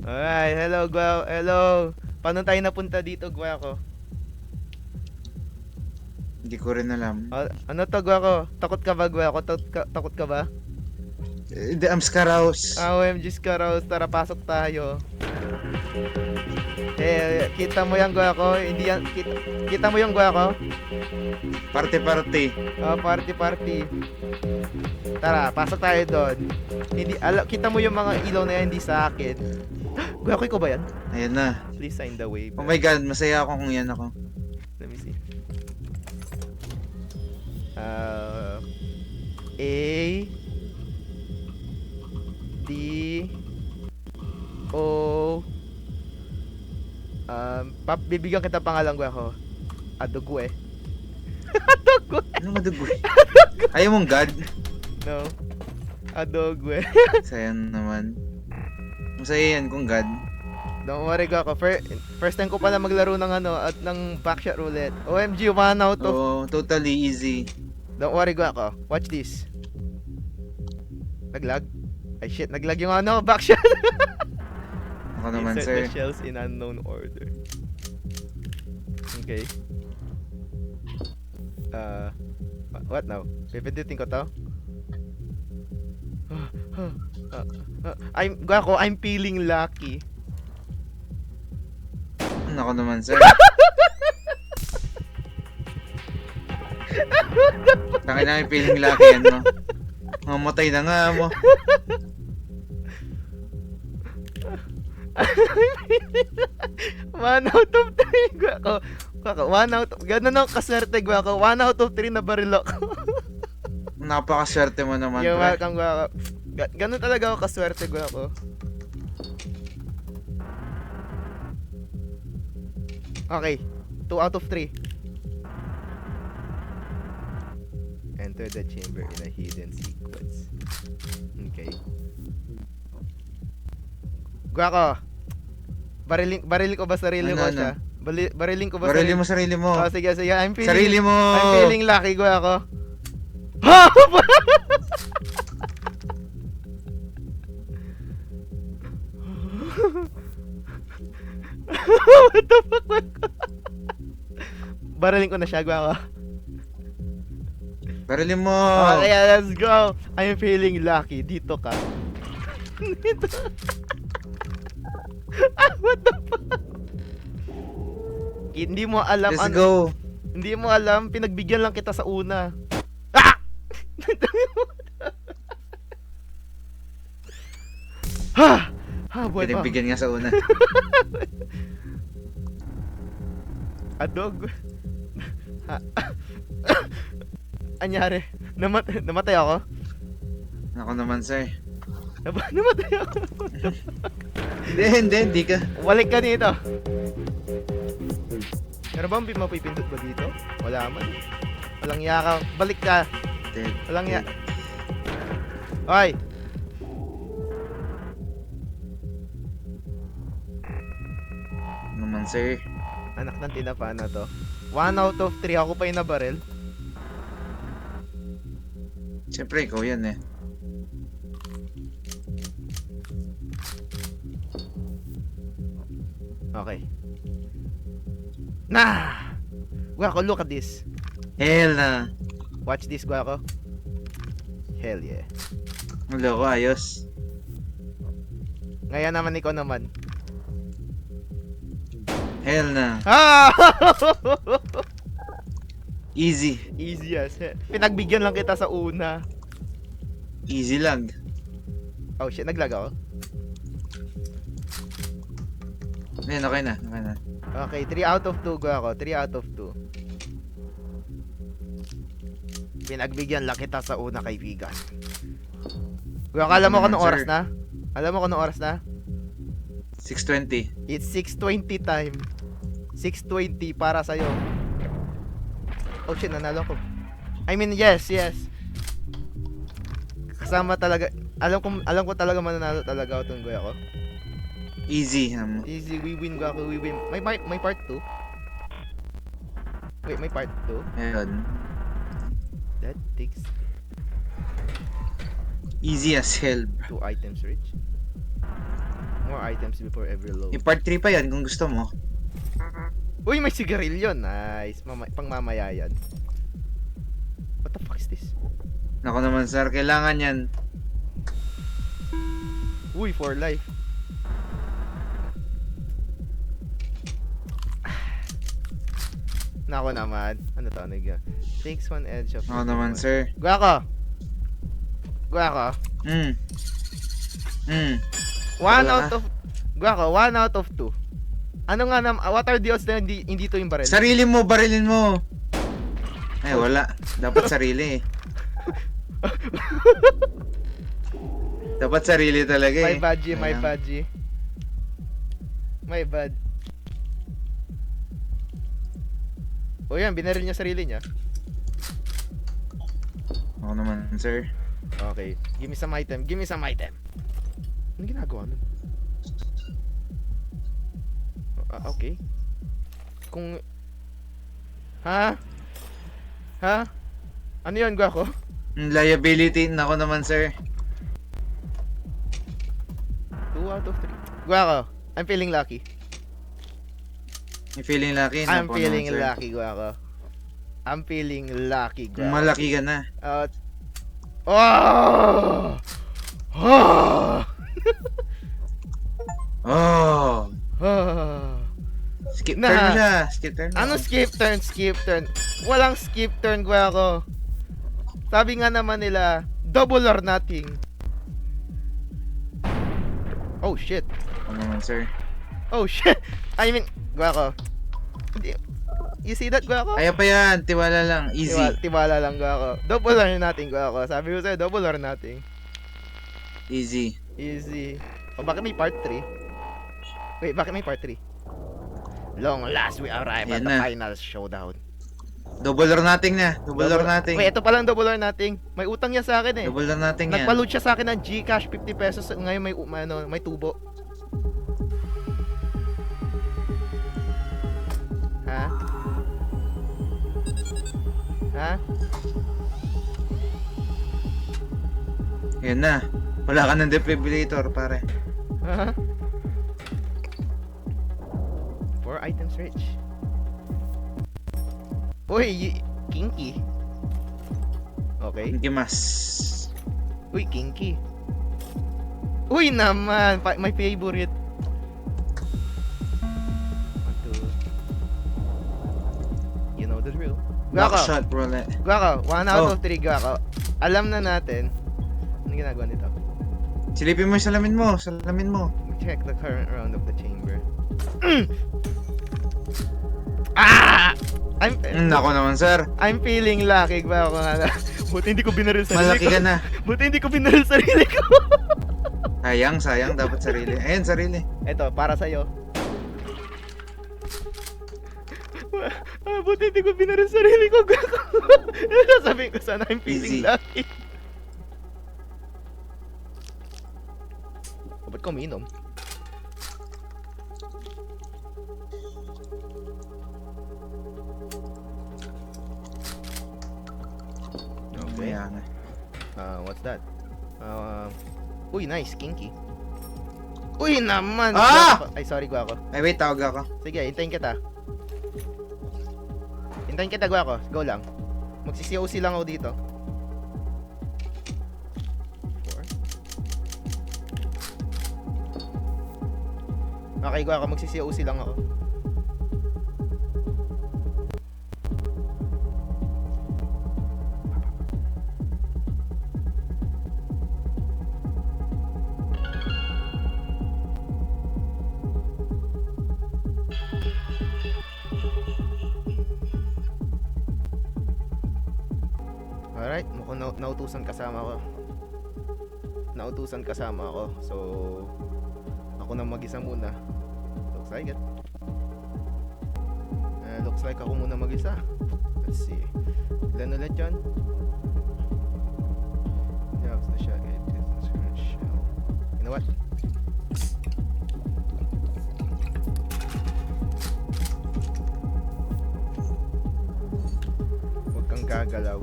Alright, hello, Guaco. Hello. Paano tayo napunta dito, Guaco? Hindi ko rin alam. Ano to, Guaco? Takot ka ba, Guaco? Takot ka ba? The Amscaraus. OMG Scaros, tara pasok tayo. Kita mo yung Guaco? Hindi yan, kita mo yung Guaco? Parte-parte. Party. Tara, pasok tayo doon. Kita mo yung mga ilaw na yan, hindi sa akin. Guaco, ikaw ba yan? Ayan na. Please sign the way. Oh my god, masaya ako kung yan ako. Let me see. A D O bibigyan kita pangalan ko ako. Adogwe. Adogwe. Ano madugoy? Ayaw mong god? No. Adogwe. Masaya naman. Masaya yan kung god. Don't worry ko ako. First time ko pala maglaro ng ng backshot roulette. OMG, 1 out of. Oh, totally easy. Don't worry ko ako. Watch this. Naglag? Ay shit, naglag yung backshot. Ako naman, Insert sir. the shells in unknown order. Okay. What now? Pipindutin ko to? I'm feeling lucky. Ako naman, sir. Tangin namin feeling lucky yan, no? Mamatay na nga mo. One out of 3 Guaco. 1 out of... Ganun ako kaswerte, Guaco. 1 out of 3 na baril ako. Napakaswerte mo naman, You're pre. welcome, Guaco. Ganun talaga ako kaswerte, Guaco. Okay. 2 out of 3. Enter the chamber in a hidden sequence. Okay. Guaco. Barilin ko ba sarili ko siya? Barilin ko ba Barili mo sarili mo. Oh, sige. Sarili mo. I'm feeling lucky, Guaco. Ha! What the fuck? Barilin ko na siya, Guaco. Barili mo. Okay, let's go. I'm feeling lucky. Dito ka. Dito. What the fuck? Hindi mo alam Let's go. Hindi mo alam, pinagbigyan lang kita sa una. Ah! Buhay pa. Pinagbigyan nga sa una. Adog. Anyari? Namatay ako? Ako naman, sir. Namatay ako? Hindi ka. Balik ka dito. Meron bang mapipindot ba dito? Wala man. Walang yaka. Balik ka. Walang ya. Hoy! Naman, sir. Anak ng tinapa na to. 1 out of 3. Ako pa yung nabaril. Siyempre, ikaw yan eh. Okay. Nah! Guaco, look at this. Hell na. Watch this, Guaco. Hell yeah. Wala ko, ayos. Ngayon naman, ikaw naman. Hell na. Ah! Easy. Easy as hell. Pinagbigyan lang kita sa una. Easy lang. Oh shit, naglag ako. Ayan, okay na. Okay na. Okay, 3 out of 2 Guaco. 3 out of 2. Pinagbigyan lang kita sa una, kaibigan. Guaco, alam mo kung anong oras na? Alam mo kung anong oras na? 6:20. It's 6:20 time. 6:20 para sa'yo. Oh shit, nanalo ko. I mean, yes. Kasama talaga. Alam ko talaga mananalo talaga ako tong Guaco. Easy. Easy, we win, Guaco, we win. May part 2. Wait, may part 2. Ayun. That takes Easy as hell. 2 items rich. more items before every load. Yung part 3 pa yan kung gusto mo. Uy, may sigarilyo. Nice. Pang mamaya yan. What the fuck is this? Nako naman sir, kailangan yan. Uy, for life. Nako naman. Ano to? Ano yun? Takes one edge of... Nako naman sir. Guwa ko. Guwa ko. One Wala out of... Guwa ko, 1 out of 2. Ano nga what are the odds na hindi to yung baril? Sarili mo, barilin mo. Ay, wala. Dapat sarili eh. Dapat sarili talaga My eh. bad, G, my Ayan. bad, G. My bad. O yan, binaril niya sarili niya. Ako naman, sir. Okay, give me some item, give me some item. Ano ginagawa nun? Okay. Kung... Ha? Ha? Ano yun, gwa ko? Liability, nako naman, sir. 2 out of 3. Gwa ko, I'm feeling lucky. You feeling lucky? I'm Nako feeling naman, sir. lucky, gwa ko. I'm feeling lucky, gwa ko. Malaki ka na. Oh! Oh! Oh! Oh! Skip Na. turn mo siya. Skip turn mo. Ano skip turn? Skip turn. Walang skip turn, gwa ko. Sabi nga naman nila, double or nothing. Oh shit. Ako naman, sir. Oh shit. I mean, gwa ko. You see that, gwa ko? Kaya pa yan. Tiwala lang. Easy. Tiwala lang, gwa ko. Double or nothing, gwa ko. Sabi ko sa'yo, double or nothing. Easy. Easy. O bakit may part 3? Wait, bakit may part 3? Long last, we arrive at Yan the na. final showdown. Double or nothing na. Double or nothing. Wait, ito palang double or nothing. May utang niya sa akin eh. Double or nothing yan. Nagpa-load siya sa akin ng Gcash 50 pesos. Ngayon may tubo. Ha? Ha? Yan na. Wala ka ng defibrillator, pare. Ha? 4 items rich. Uy, kinky. Okay. Hindi mas. Uy, kinky. Uy naman, my favorite. 1, 2. You know the drill. Backshot roulette. Gwako, 1 out Oh. of 3, Gwako. Alam na natin. Ano ginagawa nito? Silipin mo yung salamin mo. Salamin mo. Check the current round of the chamber. Ah! Nako naman, sir. I'm feeling lucky, Gwako. Buti hindi ko binaril sarili Malaki ko. ka na. Buti hindi ko binaril sarili ko. Sayang, sayang. Dapat sarili. Ayun, sarili. Ito, para sa'yo. Buti hindi ko binaril sarili ko, Gwako. Sasabihin ko sana, I'm feeling Easy. lucky. Ba't ko umiinom? Okay. Kaya nga. What's that? Uy, nice, kinky. Uy naman! Ah! Ay, sorry, Gwako. Ay, wait. Tawag ako. Sige, hintayin kita. Hintayin kita, Gwako. Go lang. Magsisi-OC lang ako dito. 4. Okay, Gwako. Magsisi-OC lang ako. Alright, mukhang nautusan kasama ko. Nautusan kasama ako. So, ako na mag-isa muna. Looks like it. Looks like ako muna mag-isa. Let's see. Ilan ulit yun? Jobs na siya. You know what? Huwag kang gagalaw.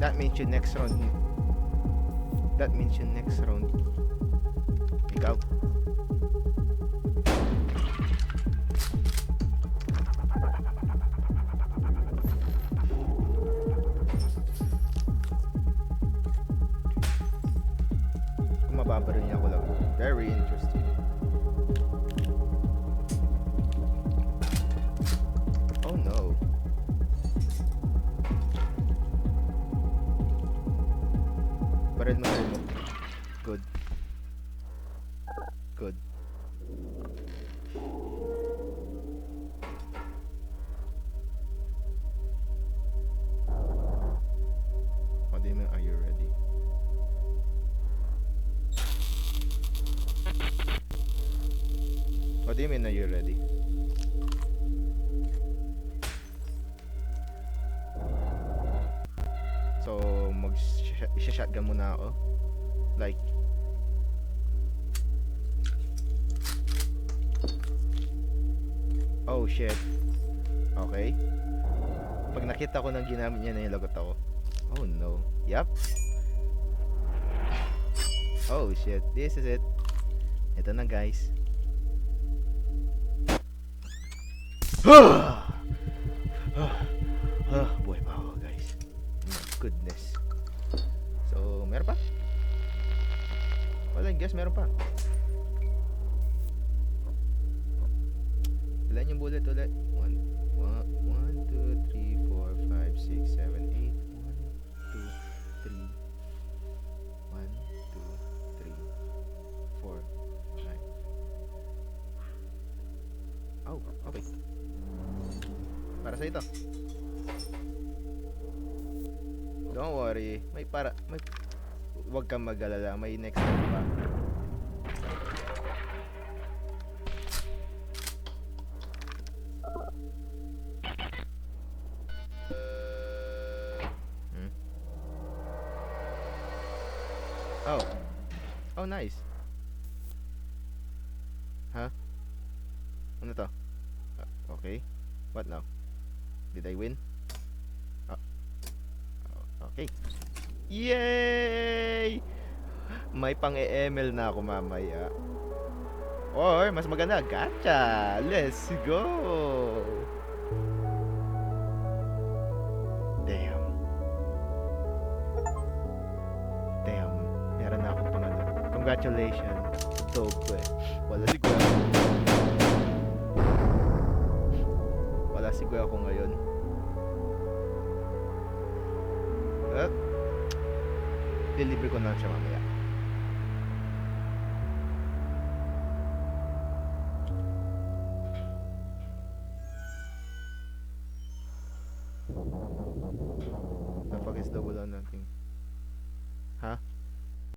That means yung next round. That means yung next round. Ikaw. Kung mababaril niya ako lang. Very interesting. Oh no. Baril mo. Good. Good. What do you mean, are you ready? What do you mean, are you ready? So, mag-shotgun muna ako. Like, oh shit. Okay. Pag nakita ko nang ginamit niya na yung lagot ako. Oh no. Yup. Oh shit. This is it. Ito na guys. Buhay pa ako guys. My goodness. So, meron pa? Well, I guess meron pa. Ilan yung bullet ulit? 1, 2, 3, 4, 5, 6, 7, 8. 1, 2, 3. 1, 2, 3, 4, 5. Oh, okay. Para sa ito. Don't worry. May wag kang mag-alala. May next time pa. Oh. Oh, nice. Huh? Ano to? Okay. What now? Did I win? Okay. Yay! May pang-EML na ako mamaya. Or, mas maganda, gacha! Let's go! Damn. Damn. Meron na akong pangano. Congratulations. Dope ko eh. Wala si Gwen. Wala si Gwen ako ngayon. Deliver ko na siya mamaya. The fuck is double on nothing? Huh?